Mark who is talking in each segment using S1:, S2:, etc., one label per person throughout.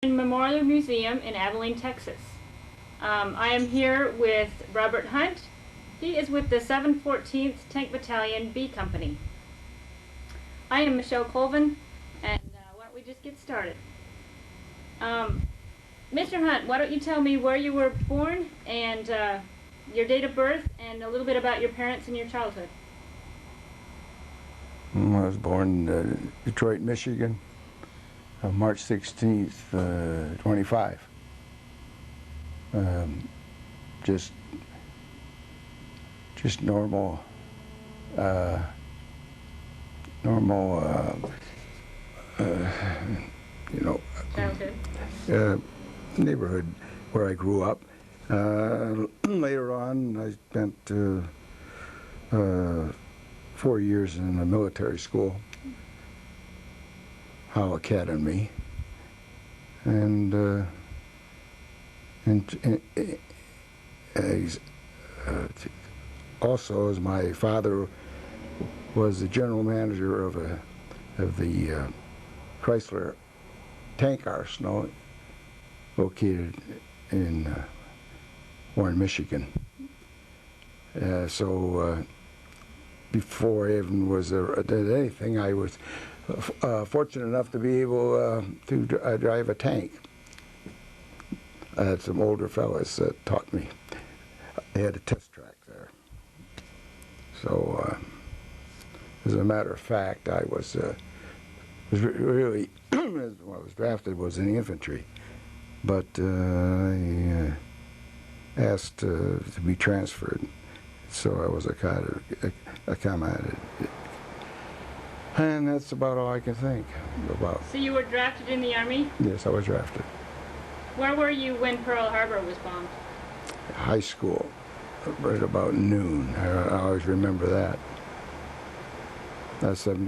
S1: Memorial Museum in Abilene, Texas. I am here with Robert Hunt. He is with the 714th Tank Battalion B Company. I am Michelle Colvin, and why don't we just get started? Mr. Hunt, why don't you tell me where you were born and your date of birth and a little bit about your parents and your childhood.
S2: I was born in Detroit, Michigan, on March 16th, 25. Just normal,
S1: Childhood.
S2: Neighborhood where I grew up. Later on, I spent 4 years in a military school, Howe Academy, and also, as my father was the general manager of the Chrysler tank arsenal located in Warren, Michigan. So before I even did anything, I was fortunate enough to be able to drive a tank. I had some older fellas that taught me. They had a test track there. So, as a matter of fact, I was really, when I was drafted, was in the infantry. But I asked to be transferred, so I was accommodated. And that's about all I can think about.
S1: So you were drafted in the Army?
S2: Yes, I was drafted.
S1: Where were you when Pearl Harbor was bombed?
S2: High school, right about noon. I always remember that. That's you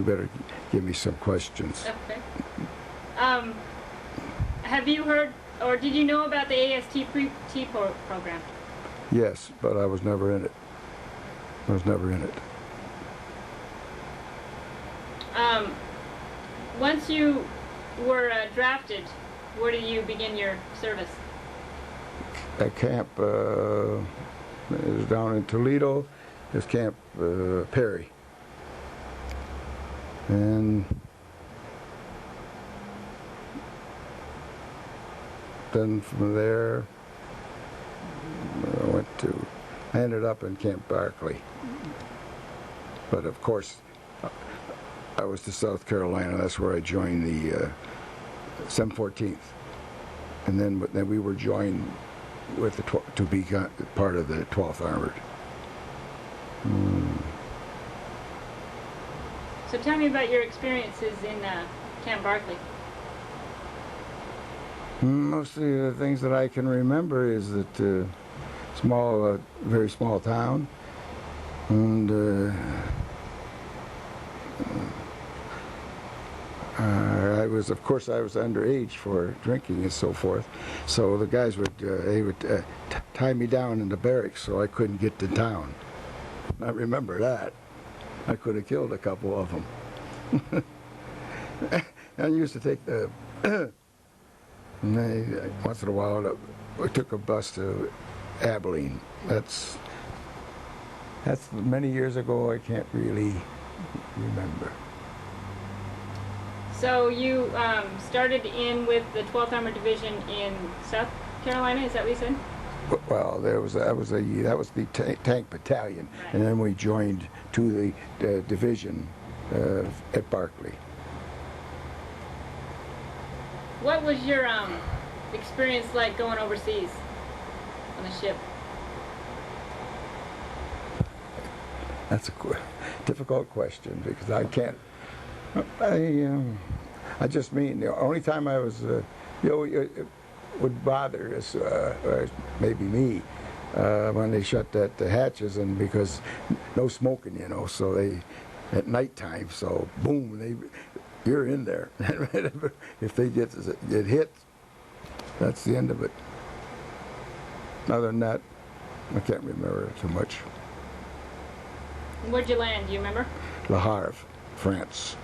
S2: better give me some questions.
S1: Okay. Have you heard, or did you know about the AST program?
S2: Yes, but I was never in it. I was never in it.
S1: Once you were drafted, where did you begin your service?
S2: At camp, it was down in Toledo. It was Camp Perry. And then from there, I ended up in Camp Barkley. But of course, I was to South Carolina. That's where I joined the 714th. And then we were joined with to be part of the 12th Armored.
S1: So tell me about your experiences in Camp Barkley.
S2: Mostly the things that I can remember is that very small town, and of course I was underage for drinking and so forth. So the guys would tie me down in the barracks so I couldn't get to town. I remember that. I could have killed a couple of them. I used to take once in a while, I took a bus to Abilene. That's many years ago. I can't really remember.
S1: So you started in with the 12th Armored Division in South Carolina. Is that what you said?
S2: Well, that was the tank battalion, right. And then we joined to the division at Barkley.
S1: What was your experience like going overseas on the ship?
S2: That's a difficult question because I can't. I just mean the only time I was, it would bother us, maybe me, when they shut the hatches, and because no smoking, so they at nighttime, so boom, you're in there. If they get hit, that's the end of it. Other than that, I can't remember too much.
S1: And where'd you land? Do you remember?
S2: Le Havre, France.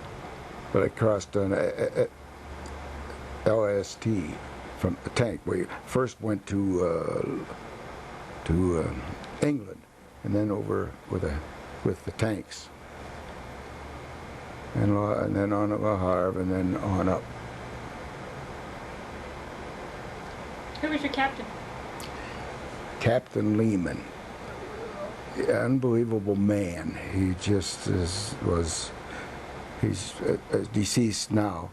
S2: But I crossed on LST from the tank. We first went to England, and then over with the tanks, and then on to Le Havre, and then on up.
S1: Who was your captain?
S2: Captain Lehman. Unbelievable man. He just he's deceased now.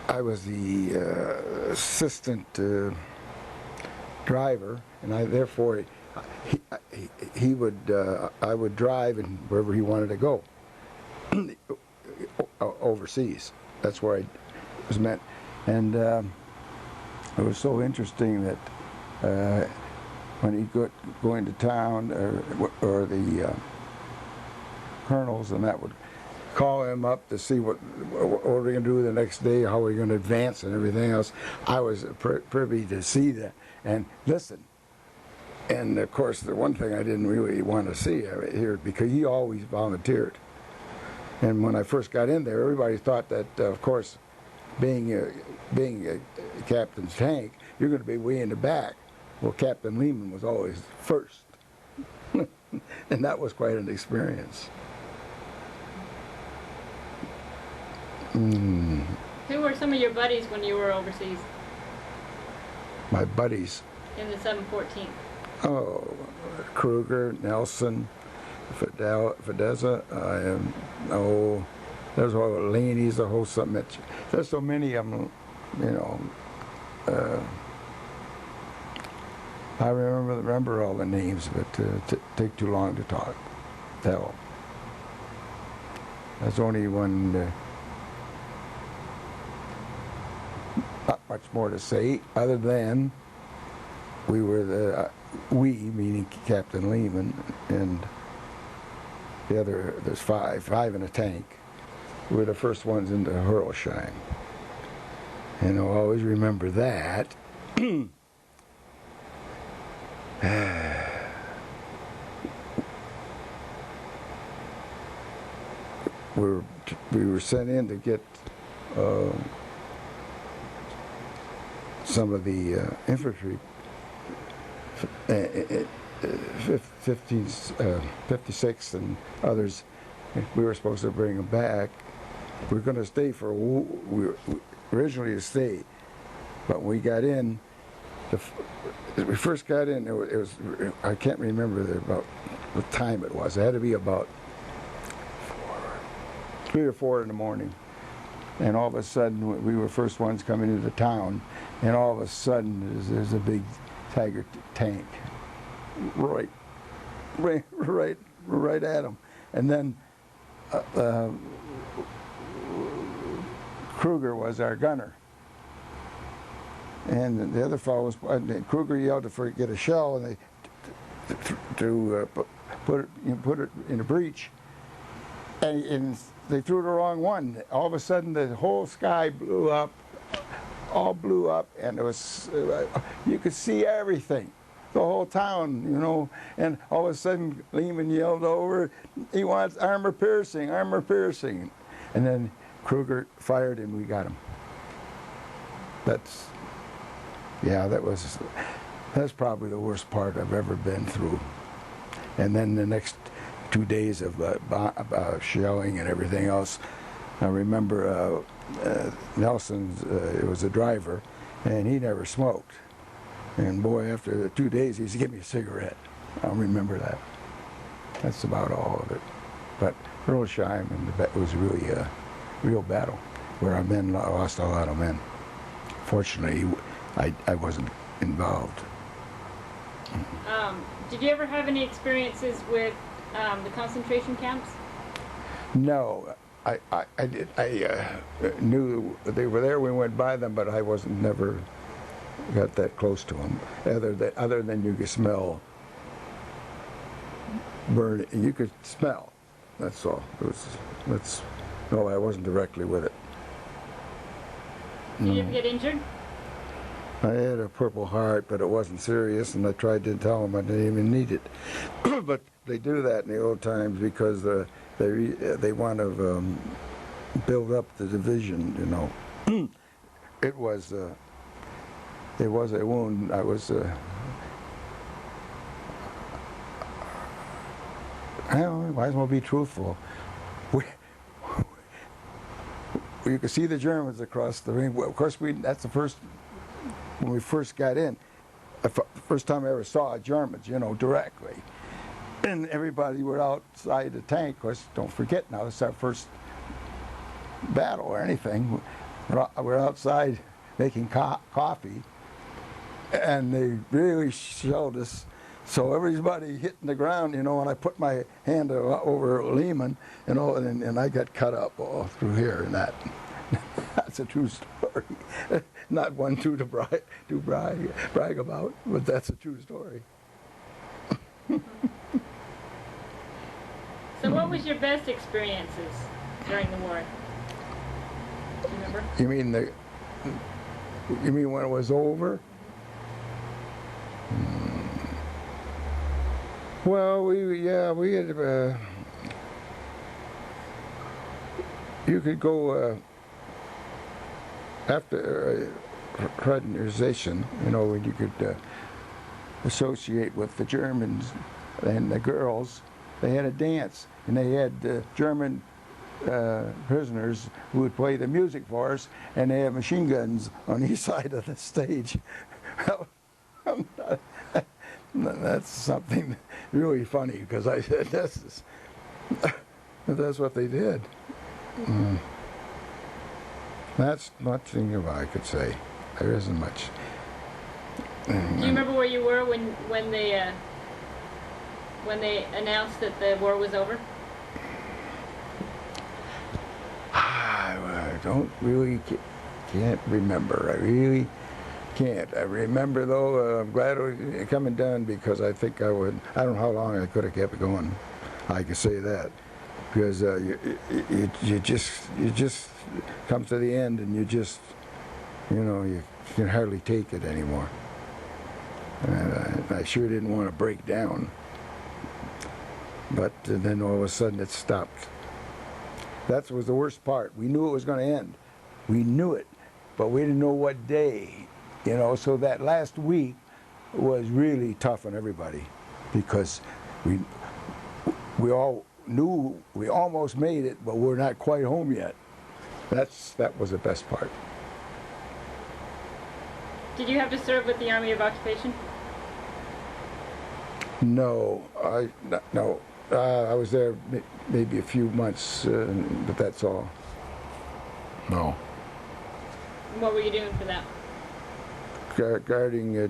S2: I was the assistant driver, and therefore he would I would drive and wherever he wanted to go overseas. That's where I was meant, and it was so interesting that when he go into town, or the colonels and that would call him up to see what we're going to do the next day, how we're going to advance and everything else. I was privy to see that and listen. And of course, the one thing I didn't really want to see here, because he always volunteered. And when I first got in there, everybody thought that, of course, being a captain's tank, you're going to be way in the back. Well, Captain Lehman was always first. And that was quite an experience.
S1: Who were some of your buddies when you were overseas?
S2: My buddies?
S1: In the 714th?
S2: Oh, Kruger, Nelson, Fideza, there's all Laney's, the whole summit. There's so many of them, you know. I remember all the names, but take too long to tell. There's only one. Not much more to say, other than we were meaning Captain Lehman, and the other, there's five in a tank. We were the first ones into Hurlsheim. And I'll always remember that. We were sent in to get some of the infantry, 56 and others. We were supposed to bring them back. We were going to stay we were originally to stay, but when we got in, we first got in, it was I can't remember about what time it was. It had to be about 3 or 4 in the morning. And all of a sudden, we were first ones coming into the town, and all of a sudden, there's a big Tiger tank right at them. And then Kruger was our gunner. And the other fellow was, Kruger yelled to get a shell, and they put it in a breech. And they threw the wrong one. All of a sudden, the whole sky blew up, and it was, you could see everything, the whole town, you know. And all of a sudden, Lehman yelled over, he wants armor piercing. And then Kruger fired, and we got him. That's probably the worst part I've ever been through. And then the next 2 days of shelling and everything else. I remember Nelson's, it was a driver, and he never smoked. And boy, after 2 days, he used to give me a cigarette. I'll remember that. That's about all of it. But Hurlsheim, it was really a real battle where our men lost a lot of men. Fortunately, I wasn't involved.
S1: Did you ever have any experiences with the concentration camps?
S2: No, I knew they were there. We went by them, but I never got that close to them. Other than you could smell burning. You could smell. That's all. No, I wasn't directly with it.
S1: Did you ever get injured?
S2: I had a Purple Heart, but it wasn't serious, and I tried to tell them I didn't even need it. But they do that in the old times because they want to build up the division, you know. It was a wound. I don't know, might as well be truthful. You could see the Germans across the ring. Well, of course, that's the first, when we first got in, the first time I ever saw Germans, you know, directly. And everybody were outside the tank. Of course, don't forget now, it's our first battle or anything. We're outside making coffee, and they really showed us. So everybody hitting the ground, you know, and I put my hand over Lehman, you know, and I got cut up all through here, and that's a true story. Not one to brag about, but that's a true story.
S1: So what was your best experiences during the war? Do you remember?
S2: You mean when it was over? Well, we had, you could go after fraternization, you know, when you could associate with the Germans and the girls. They had a dance, and they had German prisoners who would play the music for us, and they had machine guns on each side of the stage. That's something really funny, because I said, that's what they did. That's nothing I could say. There isn't much.
S1: Do you remember where you were when they announced that the war was over?
S2: I don't really can't remember. I really can't. I remember, though, I'm glad it was coming down, because I think I don't know how long I could have kept going. I can say that, because you just come to the end, and you can hardly take it anymore. And I sure didn't want to break down. But then all of a sudden it stopped. That was the worst part. We knew it was going to end. We knew it, but we didn't know what day. You know, so that last week was really tough on everybody, because we all knew we almost made it, but we're not quite home yet. That was the best part.
S1: Did you have to serve with the Army of Occupation?
S2: No, I was there maybe a few months, but that's all. No.
S1: And what were you doing for that?
S2: Guarding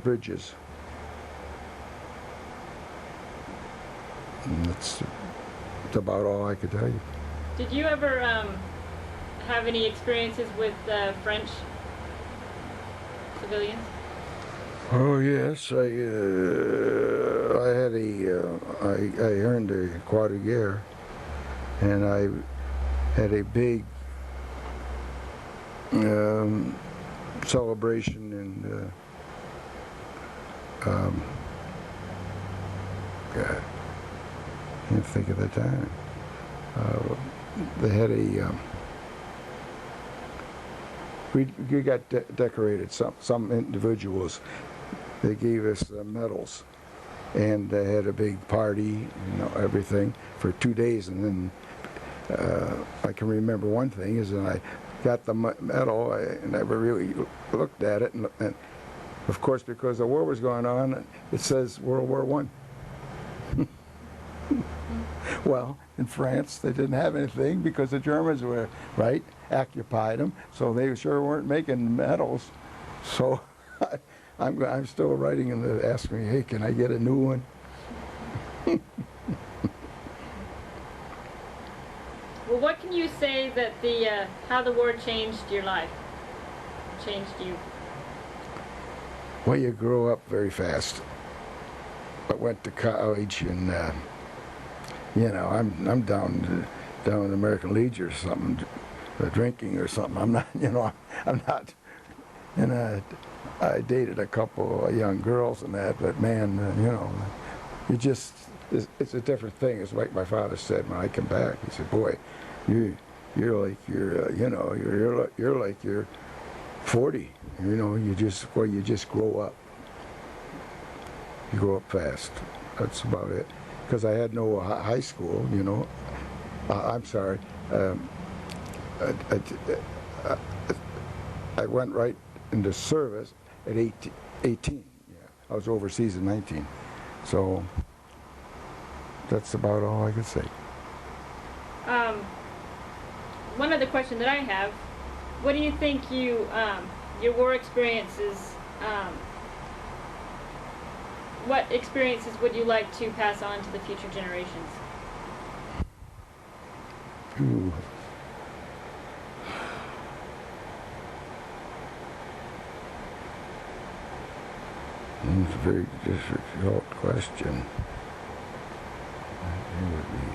S2: bridges. And that's about all I could tell you.
S1: Did you ever have any experiences with French civilians?
S2: Oh yes, I had I earned a Croix de Guerre, and I had a big celebration, and God, I can't think of the time. They had a we got decorated. Some individuals, they gave us medals, and they had a big party, everything for 2 days. And then I can remember one thing is that I got the medal. I never really looked at it, and of course, because the war was going on, it says World War I. Well, in France, they didn't have anything because the Germans were, occupied them, so they sure weren't making medals. So I'm still writing and asking me, hey, can I get a new one?
S1: Well, what can you say that how the war changed your life, changed you?
S2: Well, you grow up very fast. I went to college, and I'm down in the American Legion or something, drinking or something. I'm not, I'm not in a I dated a couple of young girls and that, but man, you know, you just, it's a different thing. It's like my father said when I came back. He said, boy, you're like you know, you're like you're 40. You know, you just grow up. You grow up fast. That's about it. Because I had no high school, you know. I'm sorry. I, I, I went right into service at 18. Yeah, I was overseas at 19. So that's about all I could say.
S1: One other question that I have: what do you think your war experiences? What experiences would you like to pass on to the future generations?
S2: Ooh. It's a very difficult question. It would be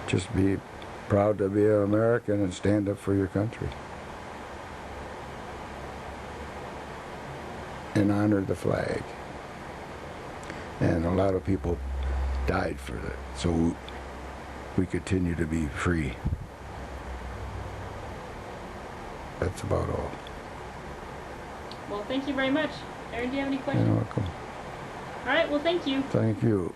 S2: just be proud to be an American and stand up for your country. And honor the flag. And a lot of people died for it, so we continue to be free. That's about all.
S1: Well, thank you very much. Aaron, do you have any questions?
S2: You're welcome.
S1: All right, well, thank you.
S2: Thank you.